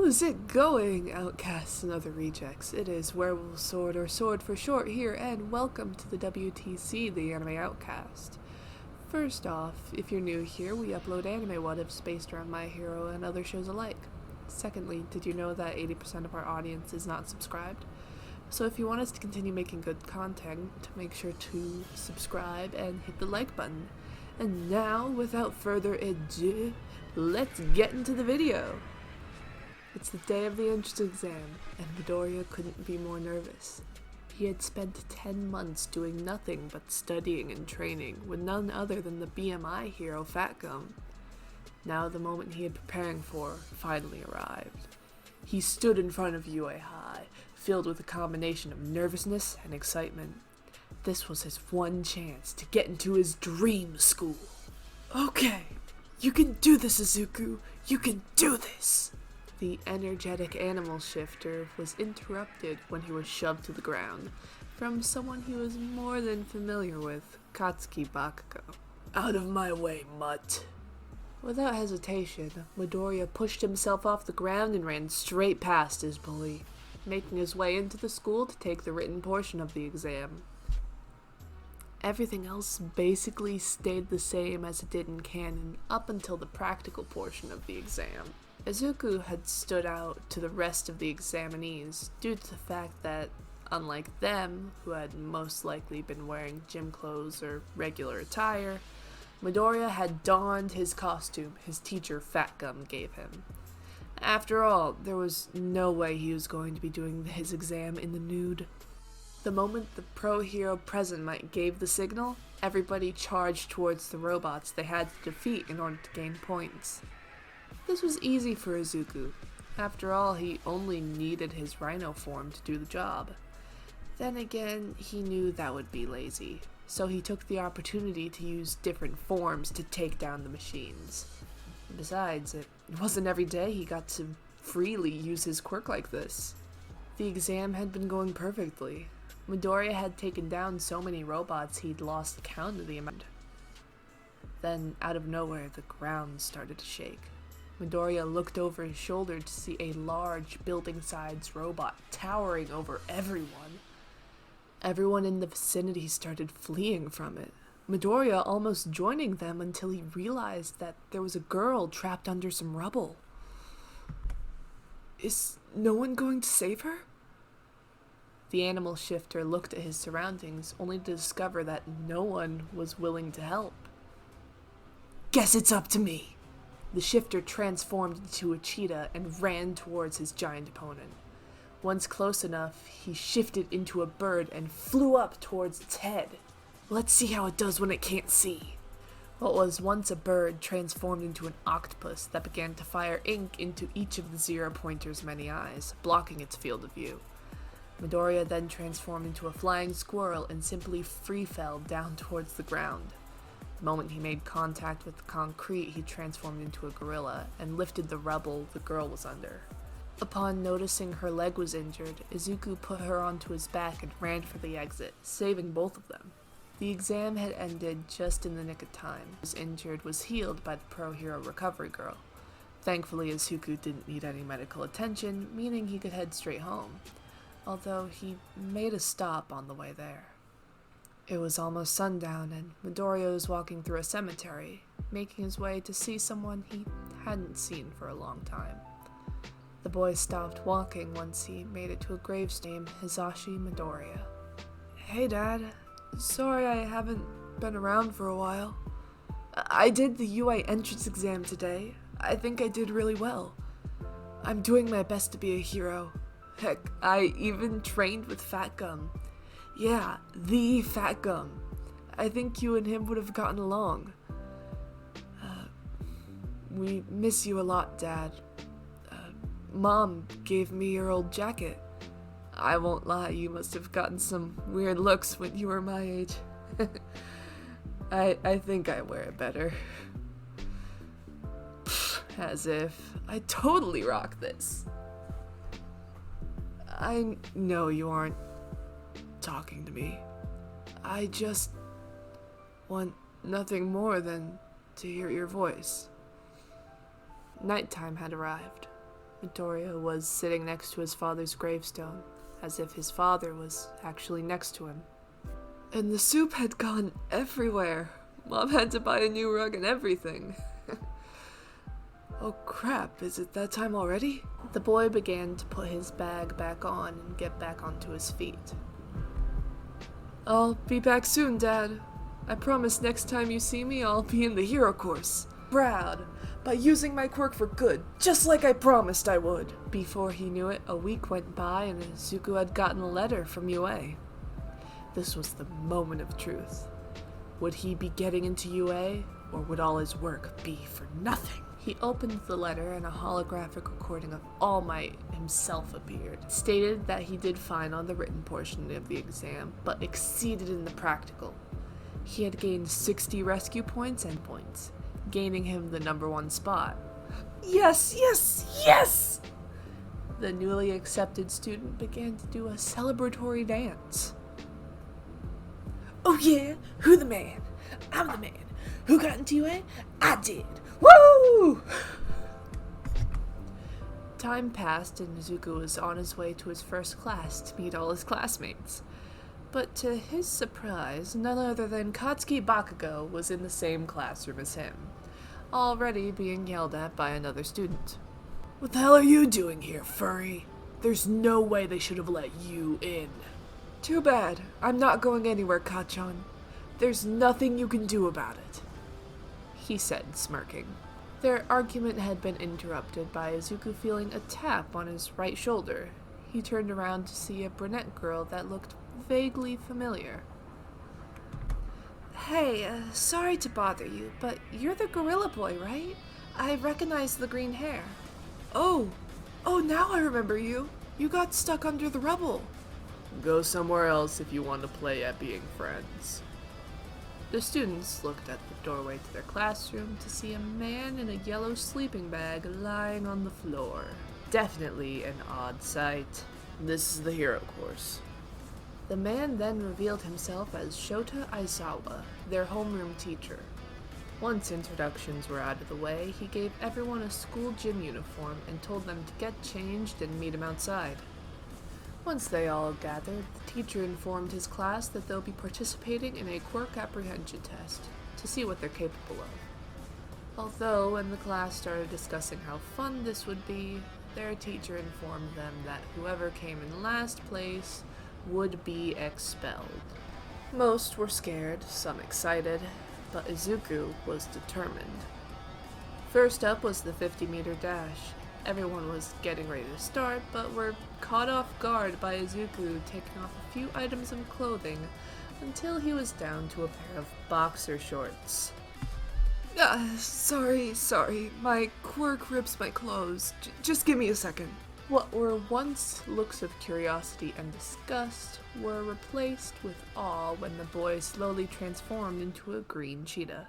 How's it going, outcasts and other rejects? It is Werewolf Sword, or Sword for short, here, and welcome to the WTC, the Anime Outcast. First off, if you're new here, we upload anime what-ifs based around My Hero and other shows alike. Secondly, did you know that 80% of our audience is not subscribed? So if you want us to continue making good content, make sure to subscribe and hit the like button. And now, without further ado, let's get into the video! It's the day of the entrance exam, and Midoriya couldn't be more nervous. He had spent 10 months doing nothing but studying and training with none other than the BMI hero Fat Gum. Now the moment he had preparing for finally arrived. He stood in front of UA High, filled with a combination of nervousness and excitement. This was his one chance to get into his dream school. Okay, you can do this, Izuku. You can do this! The energetic animal shifter was interrupted when he was shoved to the ground from someone he was more than familiar with, Katsuki Bakugo. Out of my way, mutt! Without hesitation, Midoriya pushed himself off the ground and ran straight past his bully, making his way into the school to take the written portion of the exam. Everything else basically stayed the same as it did in canon up until the practical portion of the exam. Izuku had stood out to the rest of the examinees due to the fact that, unlike them, who had most likely been wearing gym clothes or regular attire, Midoriya had donned his costume his teacher Fat Gum gave him. After all, there was no way he was going to be doing his exam in the nude. The moment the pro hero present might gave the signal, everybody charged towards the robots they had to defeat in order to gain points. This was easy for Izuku. After all, he only needed his rhino form to do the job. Then again, he knew that would be lazy, so he took the opportunity to use different forms to take down the machines. Besides, it wasn't every day he got to freely use his quirk like this. The exam had been going perfectly. Midoriya had taken down so many robots he'd lost count of the amount. Then, out of nowhere, the ground started to shake. Midoriya looked over his shoulder to see a large, building-sized robot towering over everyone. Everyone in the vicinity started fleeing from it, Midoriya almost joining them until he realized that there was a girl trapped under some rubble. Is no one going to save her? The animal shifter looked at his surroundings, only to discover that no one was willing to help. Guess it's up to me! The shifter transformed into a cheetah and ran towards his giant opponent. Once close enough, he shifted into a bird and flew up towards its head. Let's see how it does when it can't see. What was once a bird transformed into an octopus that began to fire ink into each of the Zero Pointer's many eyes, blocking its field of view. Midoriya then transformed into a flying squirrel and simply free fell down towards the ground. The moment he made contact with the concrete, he transformed into a gorilla and lifted the rubble the girl was under. Upon noticing her leg was injured, Izuku put her onto his back and ran for the exit, saving both of them. The exam had ended just in the nick of time. Who was injured was healed by the pro hero recovery girl. Thankfully, Izuku didn't need any medical attention, meaning he could head straight home, although he made a stop on the way there. It was almost sundown, and Midoriya was walking through a cemetery, making his way to see someone he hadn't seen for a long time. The boy stopped walking once he made it to a gravestone, Hisashi Midoriya. Hey Dad, sorry I haven't been around for a while. I did the UA entrance exam today. I think I did really well. I'm doing my best to be a hero. Heck, I even trained with Fat Gum. Yeah, the Fat Gum. I think you and him would have gotten along. We miss you a lot, Dad. Mom gave me your old jacket. I won't lie, you must have gotten some weird looks when you were my age. I think I wear it better. As if. I totally rock this. I know you aren't talking to me. I just want nothing more than to hear your voice. Nighttime had arrived. Midoriya was sitting next to his father's gravestone, as if his father was actually next to him. And the soup had gone everywhere. Mom had to buy a new rug and everything. Oh crap, is it that time already? The boy began to put his bag back on and get back onto his feet. I'll be back soon, Dad. I promise next time you see me, I'll be in the hero course. Proud, by using my quirk for good, just like I promised I would. Before he knew it, a week went by and Izuku had gotten a letter from UA. This was the moment of truth. Would he be getting into UA, or would all his work be for nothing? He opened the letter and a holographic recording of All Might himself appeared. It stated that he did fine on the written portion of the exam, but exceeded in the practical. He had gained 60 rescue points and points, gaining him the #1 spot. Yes, yes, yes! The newly accepted student began to do a celebratory dance. Oh yeah, who the man? I'm the man. Who got into UA? I did. Woo! Time passed and Izuku was on his way to his first class to meet all his classmates. But to his surprise, none other than Katsuki Bakugo was in the same classroom as him, already being yelled at by another student. What the hell are you doing here, furry? There's no way they should have let you in. Too bad. I'm not going anywhere, Kachan. There's nothing you can do about it, he said, smirking. Their argument had been interrupted by Izuku feeling a tap on his right shoulder. He turned around to see a brunette girl that looked vaguely familiar. Hey, sorry to bother you, but you're the gorilla boy, right? I recognize the green hair. Oh, now I remember you. You got stuck under the rubble. Go somewhere else if you want to play at being friends. The students looked at the doorway to their classroom to see a man in a yellow sleeping bag lying on the floor. Definitely an odd sight. This is the hero course. The man then revealed himself as Shota Aizawa, their homeroom teacher. Once introductions were out of the way, he gave everyone a school gym uniform and told them to get changed and meet him outside. Once they all gathered, the teacher informed his class that they'll be participating in a Quirk apprehension test to see what they're capable of. Although, when the class started discussing how fun this would be, their teacher informed them that whoever came in last place would be expelled. Most were scared, some excited, but Izuku was determined. First up was the 50-meter dash. Everyone was getting ready to start, but were caught off guard by Izuku taking off a few items of clothing until he was down to a pair of boxer shorts. Sorry, my quirk rips my clothes. Just give me a second. What were once looks of curiosity and disgust were replaced with awe when the boy slowly transformed into a green cheetah.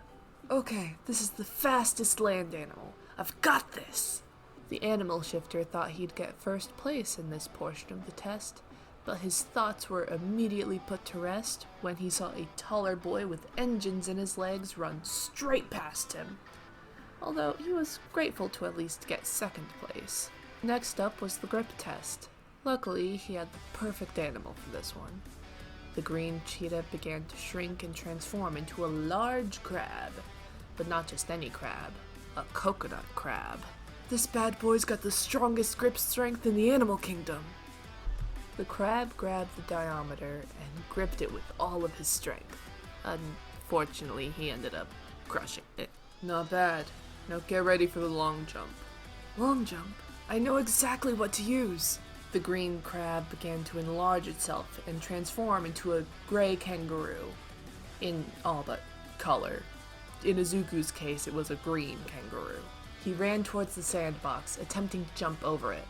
Okay, this is the fastest land animal. I've got this! The animal shifter thought he'd get first place in this portion of the test, but his thoughts were immediately put to rest when he saw a taller boy with engines in his legs run straight past him, although he was grateful to at least get second place. Next up was the grip test. Luckily, he had the perfect animal for this one. The green cheetah began to shrink and transform into a large crab, but not just any crab, a coconut crab. This bad boy's got the strongest grip strength in the animal kingdom. The crab grabbed the diameter and gripped it with all of his strength. Unfortunately, he ended up crushing it. Not bad. Now get ready for the long jump. Long jump? I know exactly what to use. The green crab began to enlarge itself and transform into a gray kangaroo. In all but color. In Izuku's case, it was a green kangaroo. He ran towards the sandbox, attempting to jump over it.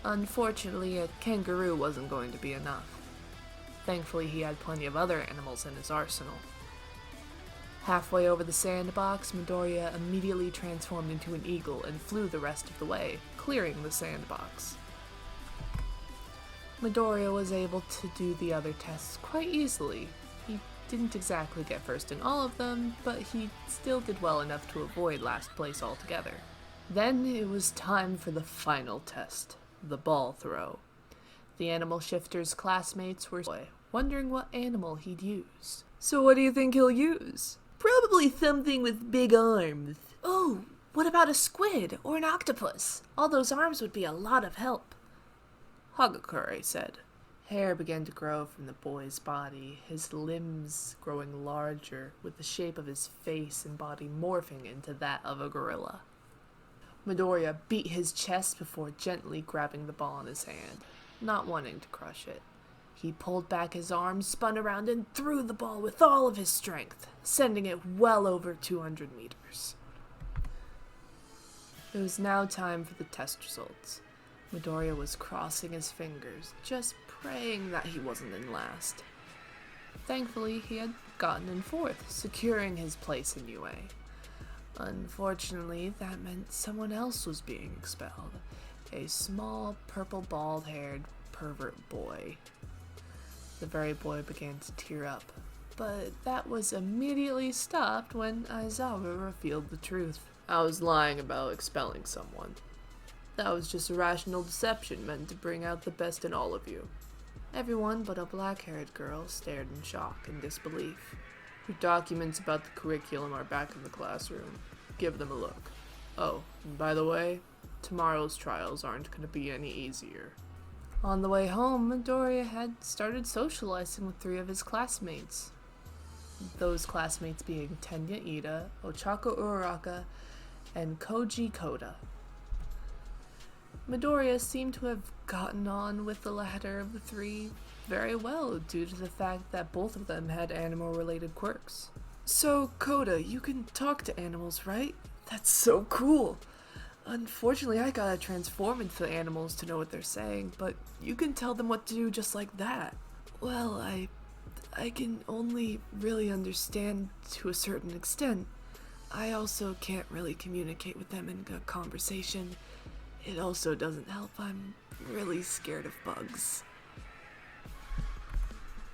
Unfortunately, a kangaroo wasn't going to be enough. Thankfully, he had plenty of other animals in his arsenal. Halfway over the sandbox, Midoriya immediately transformed into an eagle and flew the rest of the way, clearing the sandbox. Midoriya was able to do the other tests quite easily. He didn't exactly get first in all of them, but he still did well enough to avoid last place altogether. Then it was time for the final test, the ball throw. The animal shifter's classmates were wondering what animal he'd use. So what do you think he'll use? Probably something with big arms. Oh, what about a squid or an octopus? All those arms would be a lot of help, Hagakure said. Hair began to grow from the boy's body, his limbs growing larger, with the shape of his face and body morphing into that of a gorilla. Midoriya beat his chest before gently grabbing the ball in his hand, not wanting to crush it. He pulled back his arms, spun around, and threw the ball with all of his strength, sending it well over 200 meters. It was now time for the test results. Midoriya was crossing his fingers, just praying that he wasn't in last. Thankfully, he had gotten in fourth, securing his place in UA. Unfortunately, that meant someone else was being expelled. A small, purple, bald-haired pervert boy. The very boy began to tear up, but that was immediately stopped when Aizawa revealed the truth. I was lying about expelling someone. That was just a rational deception meant to bring out the best in all of you. Everyone but a black-haired girl stared in shock and disbelief. Your documents about the curriculum are back in the classroom. Give them a look. Oh, and by the way, tomorrow's trials aren't going to be any easier. On the way home, Midoriya had started socializing with 3 of his classmates. Those classmates being Tenya Ida, Ochako Uraraka, and Koji Koda. Midoriya seemed to have gotten on with the latter of the 3 very well due to the fact that both of them had animal-related quirks. So, Koda, you can talk to animals, right? That's so cool. Unfortunately, I gotta transform into animals to know what they're saying, but you can tell them what to do just like that. Well, I can only really understand to a certain extent. I also can't really communicate with them in a conversation. It also doesn't help. I'm really scared of bugs.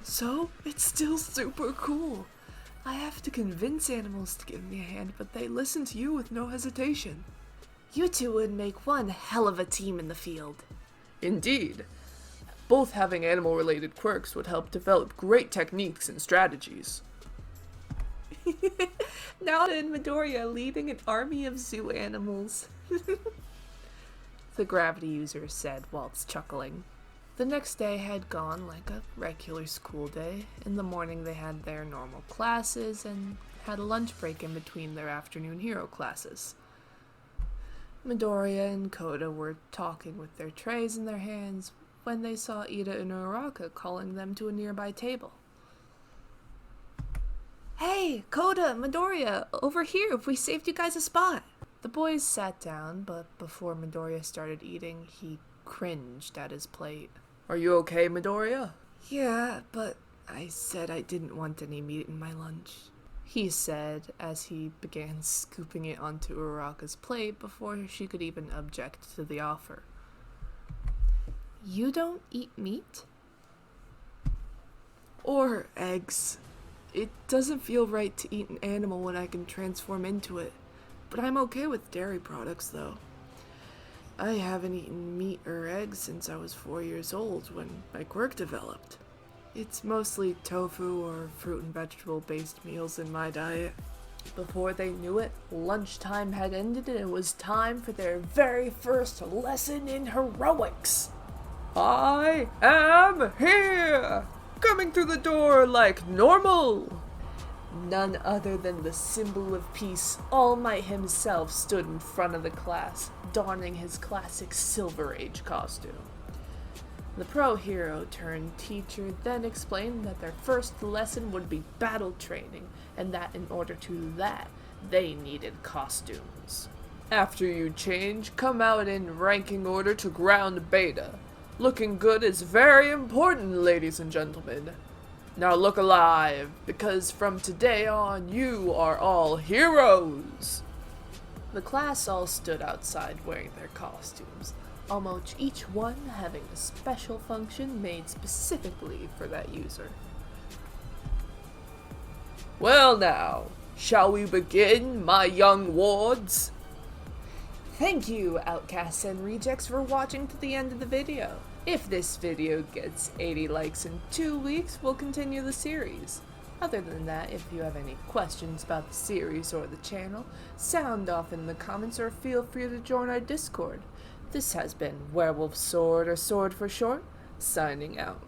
So, it's still super cool. I have to convince animals to give me a hand, but they listen to you with no hesitation. You 2 would make one hell of a team in the field. Indeed. Both having animal-related quirks would help develop great techniques and strategies. Now in Midoriya leading an army of zoo animals. The gravity user said whilst chuckling. The next day had gone like a regular school day. In the morning they had their normal classes and had a lunch break in between their afternoon hero classes. Midoriya and Koda were talking with their trays in their hands when they saw Ida and Uraraka calling them to a nearby table. Hey, Koda, Midoriya, over here, we saved you guys a spot. The boys sat down, but before Midoriya started eating, he cringed at his plate. Are you okay, Midoriya? Yeah, but I said I didn't want any meat in my lunch, he said as he began scooping it onto Uraraka's plate before she could even object to the offer. You don't eat meat? Or eggs. It doesn't feel right to eat an animal when I can transform into it, but I'm okay with dairy products though. I haven't eaten meat or eggs since I was 4 years old when my quirk developed. It's mostly tofu or fruit and vegetable based meals in my diet. Before they knew it, lunchtime had ended and it was time for their very first lesson in heroics. I am here! Coming through the door like normal! None other than the symbol of peace, All Might himself stood in front of the class, donning his classic Silver Age costume. The pro hero turned teacher then explained that their first lesson would be battle training, and that in order to do that, they needed costumes. After you change, come out in ranking order to ground beta. Looking good is very important, ladies and gentlemen. Now look alive, because from today on, you are all heroes! The class all stood outside wearing their costumes, almost each one having a special function made specifically for that user. Well now, shall we begin, my young wards? Thank you, outcasts and rejects, for watching to the end of the video. If this video gets 80 likes in 2 weeks, we'll continue the series. Other than that, if you have any questions about the series or the channel, sound off in the comments or feel free to join our Discord. This has been Werewolf Sword, or Sword for short, signing out.